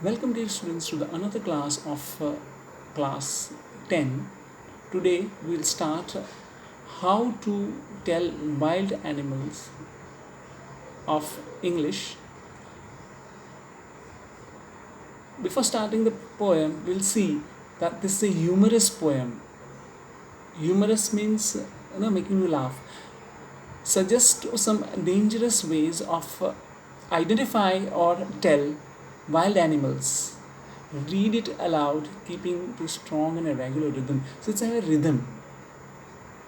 Welcome dear students to the another class of class 10. Today we'll start how to tell wild animals of English. Before starting the poem, we'll see that this is a humorous poem. Humorous means making you laugh. Suggest some dangerous ways of identify or tell wild animals. Read it aloud, keeping to strong and a regular rhythm. So it's a rhythm.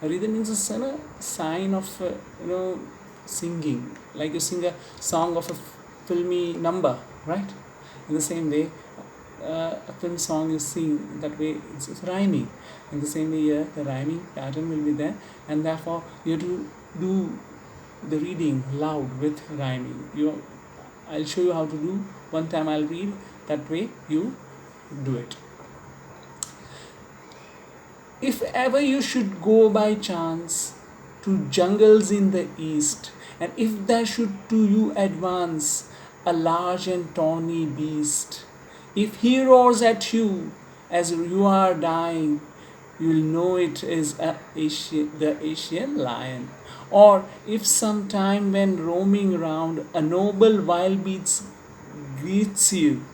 A rhythm means a sign of singing, like you sing a song of a filmy number, right? In the same way, a film song you sing that way, it's rhyming. In the same way, here the rhyming pattern will be there, and therefore you have to do the reading loud with rhyming. I'll show you how to do. One time I'll read, that way you do it. If ever you should go by chance to jungles in the east, and if there should to you advance a large and tawny beast, if he roars at you as you are dying, you'll know it is the Asian lion. Or if sometime when roaming round a noble wild beast greets you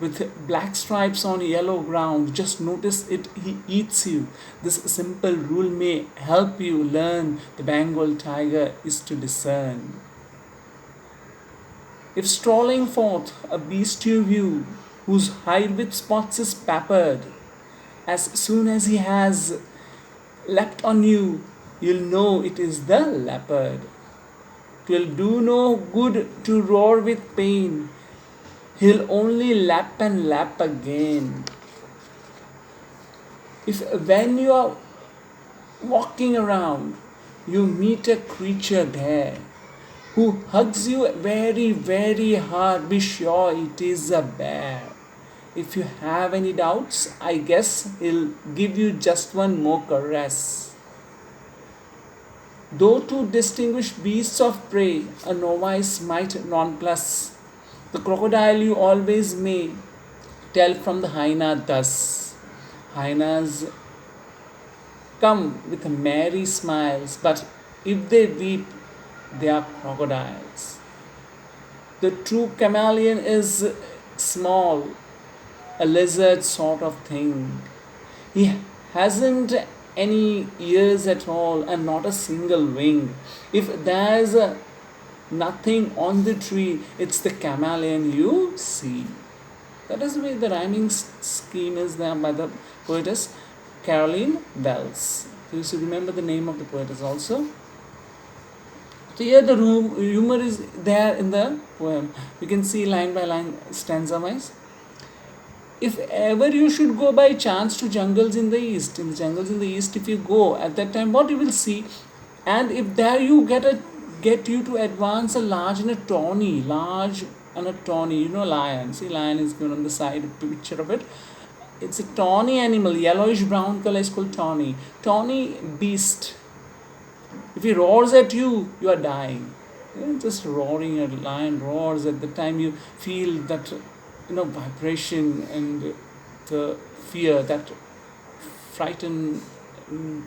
with black stripes on yellow ground, just notice it, he eats you. This simple rule may help you learn the Bengal tiger is to discern. If strolling forth a beast you view, whose hide with spots is peppered, as soon as he has leapt on you, you'll know it is the leopard. 'Twill do no good to roar with pain, he'll only lap and lap again. If when you are walking around, you meet a creature there who hugs you very, very hard, be sure it is a bear. If you have any doubts, I guess he'll give you just one more caress. Though to distinguish beasts of prey a novice might nonplus, the crocodile you always may tell from the hyena thus. Hyenas come with merry smiles, but if they weep, they are crocodiles. The true chameleon is small, a lizard sort of thing. He hasn't any ears at all and not a single wing. If there's nothing on the tree, it's the chameleon you see. That is the way the rhyming scheme is there by the poetess Caroline Wells. So you should remember the name of the poetess also. So here the humor is there in the poem. You can see line by line, stanza wise. If ever you should go by chance to jungles in the east, if you go at that time, what you will see, and if there you get you to advance a large and a tawny, lion. See, lion is given on the side, picture of it. It's a tawny animal, yellowish brown color is called tawny beast. If he roars at you, you are dying. Just roaring, a lion roars at the time you feel that vibration and the fear, that frightened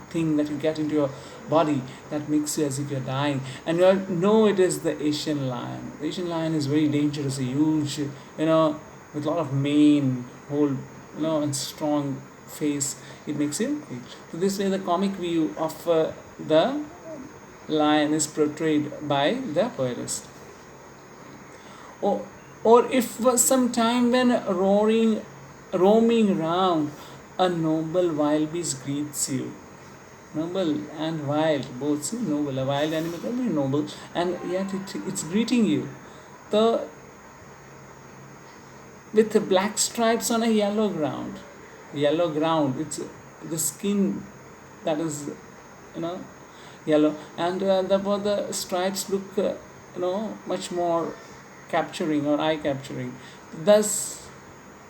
thing that you get into your body, that makes you as if you're dying, and you know it is the Asian lion. The Asian lion is very dangerous, a huge, with a lot of mane, whole, and strong face. It makes you. So this way, the comic view of the lion is portrayed by the poetess. Or if some time when roaming round, a noble wild beast greets you. Noble and wild, both. See, noble, a wild animal can be noble, and yet it's greeting you. The with the black stripes on a yellow ground. It's the skin that is, yellow, and therefore the stripes look, much more capturing or eye capturing. Thus,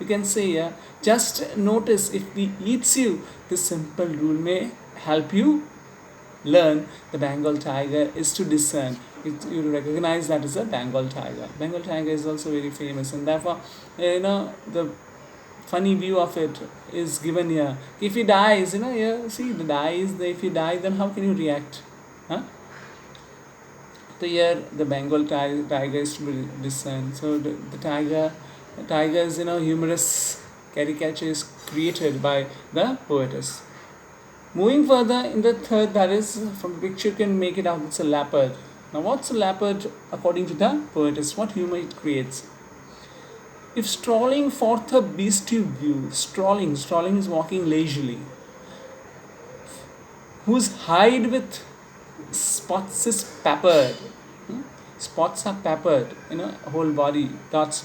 you can say, just notice if he eats you. This simple rule may help you learn the Bengal tiger is to discern. you recognize that is a Bengal tiger. Bengal tiger is also very famous, and therefore, the funny view of it is given here. If he dies, here, see, the dies. If he die, then how can you react? Huh? So here, the Bengal tiger is to be discerned. So the tiger's humorous caricature is created by the poetess. Moving further in the third, that is from the picture you can make it out. It's a leopard. Now, what's a leopard according to the poetess? What humor it creates? If strolling forth a beast you view, strolling is walking leisurely, whose hide with spots is peppered. Spots are peppered, whole body, dots.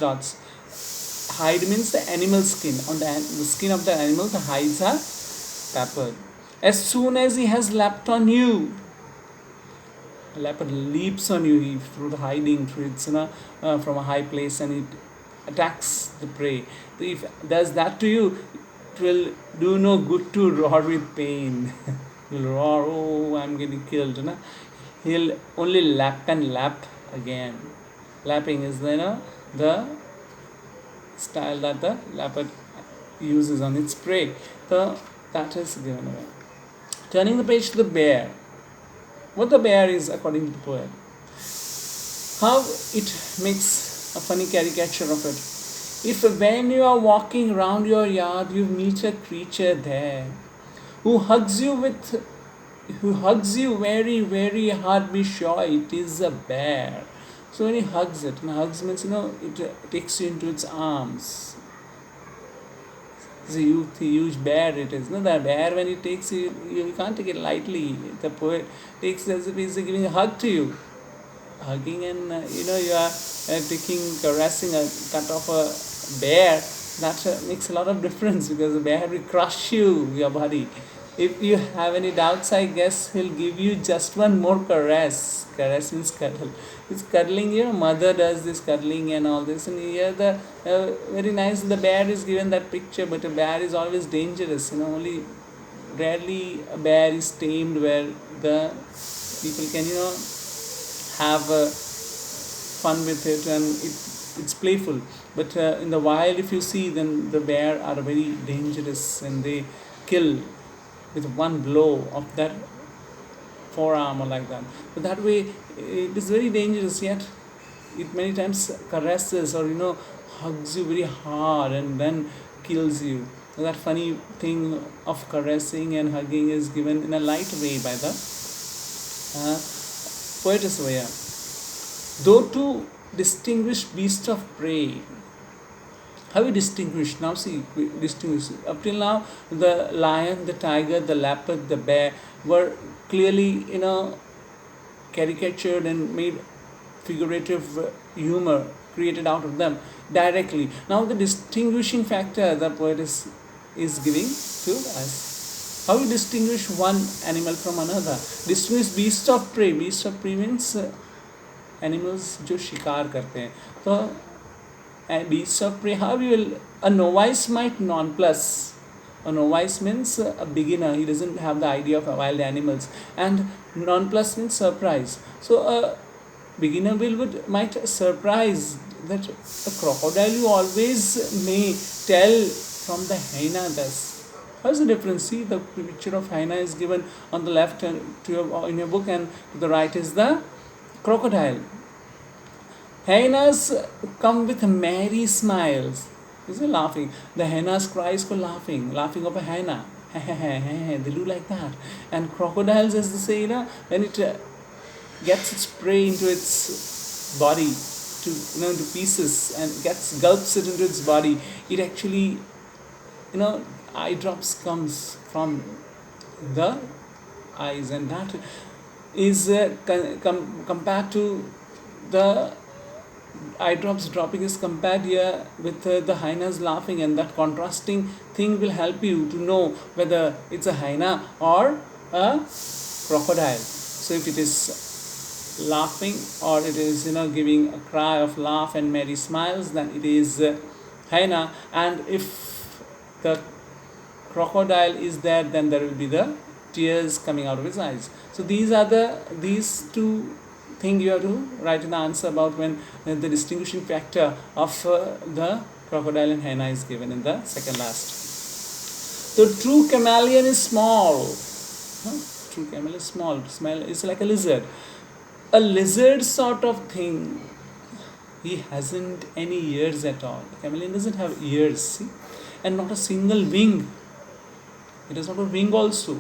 Hide means the animal skin. On the skin of the animal, the hides are peppered. As soon as he has leapt on you, a leopard leaps on you through the hiding, through its from a high place, and it attacks the prey. If it does that to you, it will do no good to roar with pain. He'll roar, oh, I'm getting killed. He'll only lap and lap again. Lapping is the style that the leopard uses on its prey. So that is given away. Turning the page to the bear. What the bear is according to the poet. How it makes a funny caricature of it. If when you are walking around your yard, you meet a creature there who hugs you very, very hard, be sure it is a bear. So when he hugs it, and hugs means it takes you into its arms. It's a huge bear it is. The bear, when it takes you, you can't take it lightly. The poet takes it as if he's giving a hug to you. Hugging, and you are caressing a cut of a bear. That makes a lot of difference, because the bear will crush your body. If you have any doubts, I guess he'll give you just one more caress. Caress means cuddle. It's cuddling. Mother does this cuddling and all this, and here the very nice. The bear is given that picture, but a bear is always dangerous. Only rarely a bear is tamed where the people can have fun with it, and it's playful. But in the wild, if you see, then the bear are very dangerous, and they kill with one blow of that forearm or like that. But that way, it is very dangerous, yet it many times caresses or hugs you very hard and then kills you. So that funny thing of caressing and hugging is given in a light way by the poetess Vaya. Though to distinguish beasts of prey, how we distinguish? Now see, we distinguish. Up till now, the lion, the tiger, the leopard, the bear were clearly, caricatured and made figurative humor created out of them directly. Now the distinguishing factor the poet is giving to us. How we distinguish one animal from another? Distinguish beast of prey. Beast of prey means animals जो शिकार करते हैं. So beasts of prey, how you will, a novice might nonplus. A novice means a beginner, he doesn't have the idea of wild animals, and nonplus means surprise. So a beginner might surprise that a crocodile you always may tell from the hyena thus. How's the difference? See, the picture of hyena is given on the left in your book, and to the right is the crocodile. Hyenas come with merry smiles. Is it laughing? The hyena's cries for laughing of a hyena. They do like that. And crocodiles, as they say, when it gets its prey into its body, into pieces, and gulps it into its body, it actually, eye drops comes from the eyes, and that is compared to the eye drops dropping is compared here with the hyenas laughing, and that contrasting thing will help you to know whether it's a hyena or a crocodile. So if it is laughing, or it is giving a cry of laugh and merry smiles, then it is hyena, and if the crocodile is there, then there will be the tears coming out of his eyes. So these two thing you have to write an answer about when the distinguishing factor of the crocodile and hyena is given in the second last. The true chameleon is small. Huh? True chameleon is small. Smell is like a lizard. A lizard sort of thing. He hasn't any ears at all. The chameleon doesn't have ears, see? And not a single wing. It has not a wing also.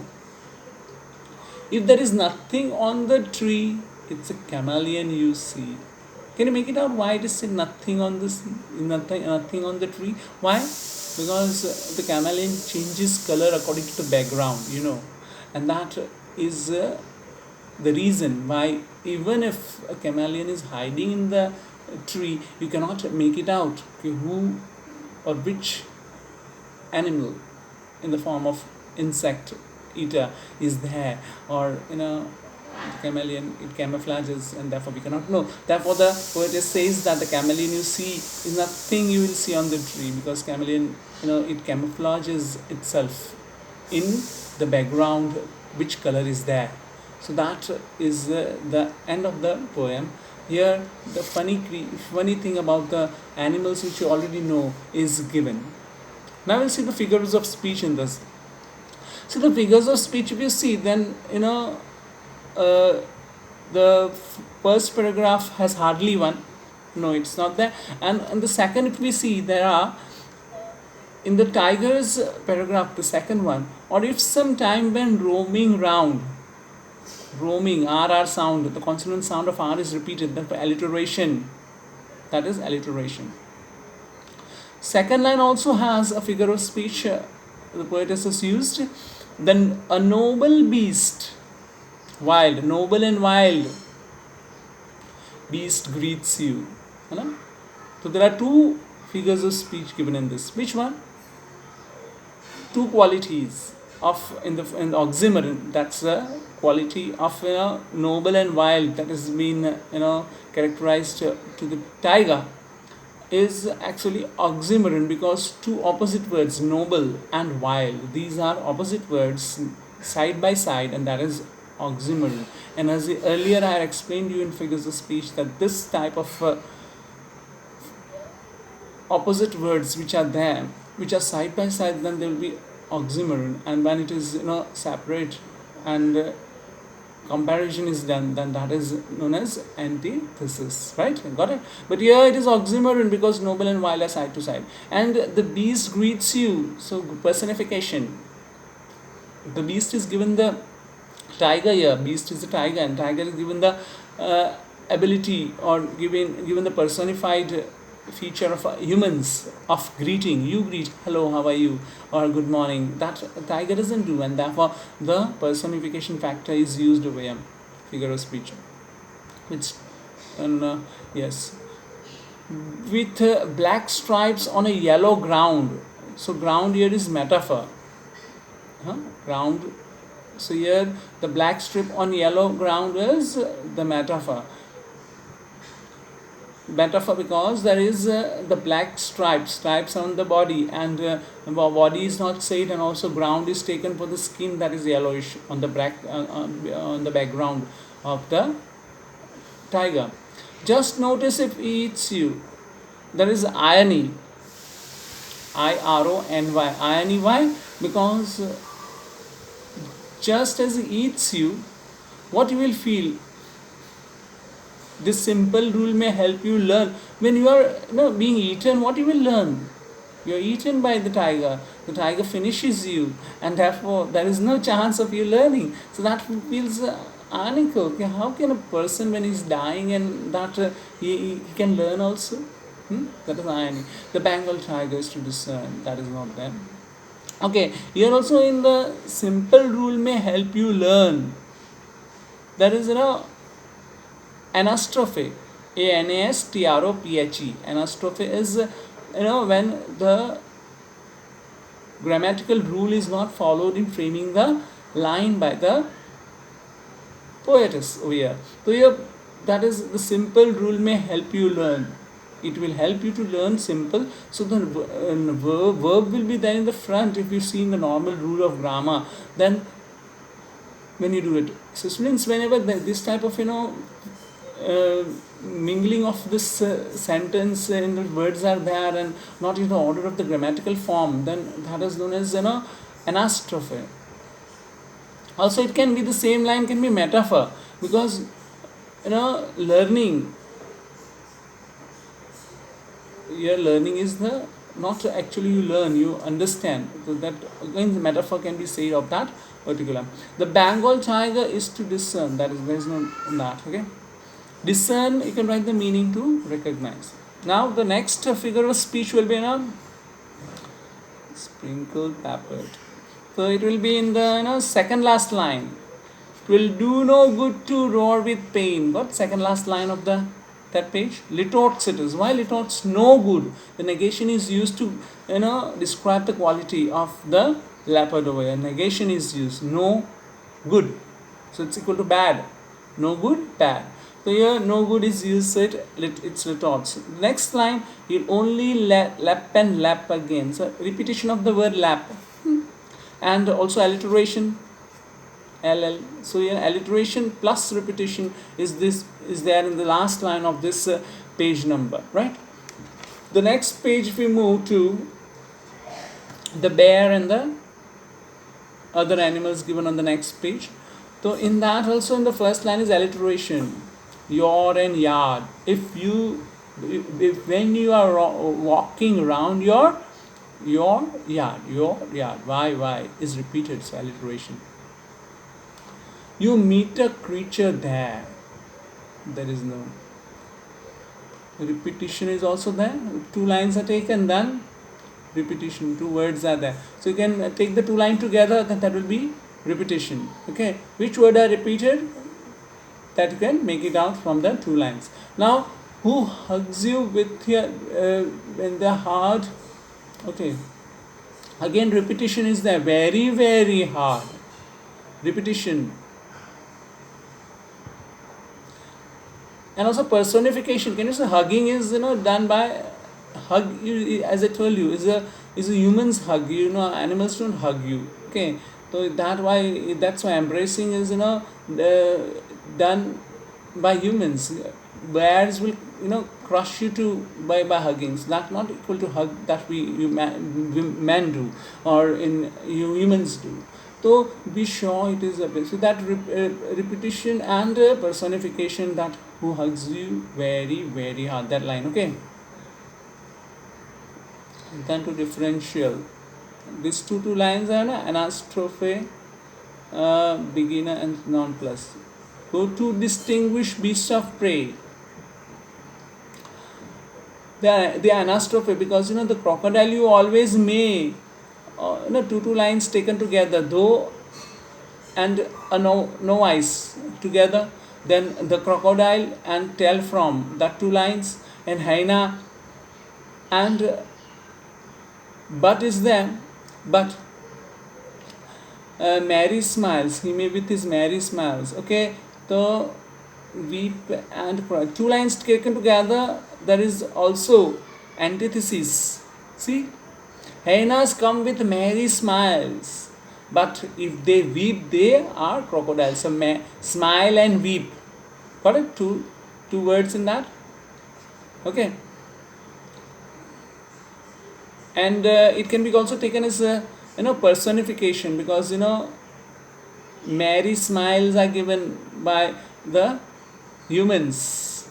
If there is nothing on the tree, it's a chameleon you see. Can you make it out why it is said nothing on this, nothing on the tree? Why? Because the chameleon changes color according to the background, and that is the reason why even if a chameleon is hiding in the tree, you cannot make it out who or which animal in the form of insect eater is there, or the chameleon, it camouflages, and therefore we cannot know. Therefore the poetess says that the chameleon you see is nothing you will see on the tree, because chameleon, it camouflages itself in the background which color is there. So that is the end of the poem. Here the funny thing about the animals which you already know is given. Now we'll see the figures of speech in this. So the figures of speech, if you see, then the first paragraph has hardly one. No, it's not there. And the second, if we see, there are in the tiger's paragraph, the second one, or if some time when roaming round, roaming, RR sound, the consonant sound of R is repeated, that alliteration, that is alliteration. Second line also has a figure of speech the poetess has used. Then a noble beast, wild, noble and wild beast greets you. So there are two figures of speech given in this. Which one? Two qualities of in the oxymoron. That's a quality of noble and wild that has been characterized to the tiger, is actually oxymoron, because two opposite words, noble and wild, these are opposite words side by side, and that is oxymoron. And as earlier I had explained to you in figures of speech, that this type of opposite words which are there, which are side by side, then there will be oxymoron, and when it is separate and comparison is done, then that is known as antithesis, right? Got it? But here it is oxymoron, because noble and wild are side to side. And the beast greets you, so personification. The beast is given the tiger here. Beast is the tiger, and tiger is given the ability, or given the personified feature of humans of greeting. You greet, hello, how are you, or good morning. That tiger doesn't do, and therefore the personification factor is used over here, figure of speech. Which yes, with black stripes on a yellow ground. So ground here is metaphor. Ground. So here the black strip on yellow ground is the metaphor. Because there is the black stripes on the body, and body is not said, and also ground is taken for the skin that is yellowish on the on the background of the tiger. Just notice if he eats you. There is irony, irony, irony. Why? Because just as he eats you, what you will feel. This simple rule may help you learn. When you are being eaten, what you will learn? You are eaten by the tiger. The tiger finishes you, and therefore there is no chance of you learning. So that feels ironical. How can a person, when he's dying, and that he can learn also? That is irony. The Bengal tiger is to discern. That is not there. Okay, here also in the simple rule may help you learn. There is anastrophe, anastrophe. Anastrophe is when the grammatical rule is not followed in framing the line by the poetess over here. So here, that is the simple rule may help you learn. It will help you to learn simple. So the verb will be there in the front. If you see in the normal rule of grammar, then when you do it. So students, whenever this type of mingling of this sentence in the words are there and not in the order of the grammatical form, then that is known as anastrophe. Also, it can be the same line can be metaphor, because learning, your learning is the not actually you learn, you understand. So that again the metaphor can be said of that particular. The Bengal tiger is to discern, that is there is no that. Okay, discern, you can write the meaning to recognize. Now the next figure of speech will be sprinkled peppered. So it will be in the second last line. It will do no good to roar with pain. What second last line of that page? Litorts it is. Why litorts? No good. The negation is used to describe the quality of the leopard over here. Negation is used. No good. So it's equal to bad. No good, bad. So here no good is used, so it's retorts. Next line, you only lap and lap again. So repetition of the word lap. And also alliteration, ll. So here alliteration plus repetition is there in the last line of this page number, right? The next page we move to the bear and the other animals given on the next page. So in that also in the first line is alliteration, your and yard. If when you are walking around your yard, why is repeated, so alliteration. You meet a creature there is no repetition, is also there. Two lines are taken, then repetition, two words are there, so you can take the two lines together, then that will be repetition. Okay, which word are repeated, that you can make it out from the two lines. Now, who hugs you with your in the heart? Okay, again repetition is there, very very hard repetition. And also personification, can you say hugging is done by hug, as I told you, is a human's hug, animals don't hug you. Okay, so that's why embracing is done by humans. Bears will crush you by hugging, so that's not equal to hug that we men do, or humans do. So be sure it is so that repetition and personification, that who hugs you very very hard, that line. Okay, then to differential, these two lines are anastrophe, beginner and non-plus. Go to distinguish beasts of prey. They are anastrophe, because the crocodile you always may two lines taken together, though and no eyes together, then the crocodile and tell from, that two lines, and hyena and but is there, but Mary smiles, he may with his merry smiles. Okay, so weep and cry, two lines taken together, there is also antithesis. See, hyenas come with merry smiles, but if they weep, they are crocodiles. So smile and weep, got it? Two words in that. Okay, and it can be also taken as personification, because merry smiles are given by the humans,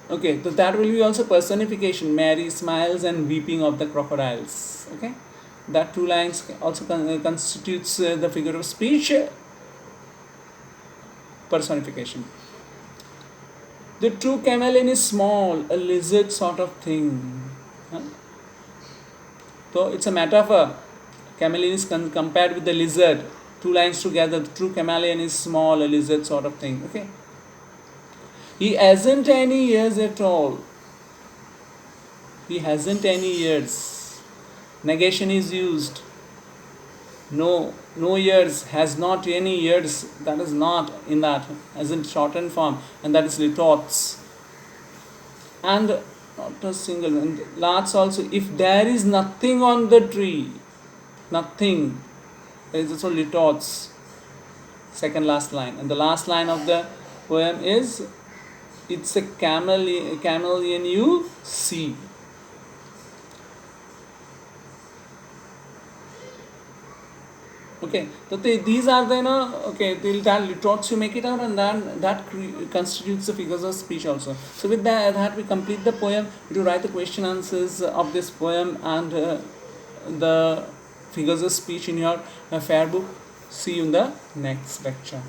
okay, so that will be also personification, merry smiles and weeping of the crocodiles. Okay, that two lines also constitutes the figure of speech personification. The true chameleon is small, a lizard sort of thing. So it's a metaphor. Chameleon is compared with the lizard. Two lines together. The true chameleon is small, a lizard sort of thing. Okay. He hasn't any ears at all. He hasn't any ears. Negation is used. No ears, has not any ears. That is not in that, as in shortened form, and that is litorts. And not a single, and lots also. If there is nothing on the tree, nothing, there is also litorts. Second last line, and the last line of the poem is It's a chameleon you see. Okay, so these are the, okay, that literals you make it out, and then that constitutes the figures of speech also. So with that we complete the poem. You write the question answers of this poem and the figures of speech in your fair book. See you in the next lecture.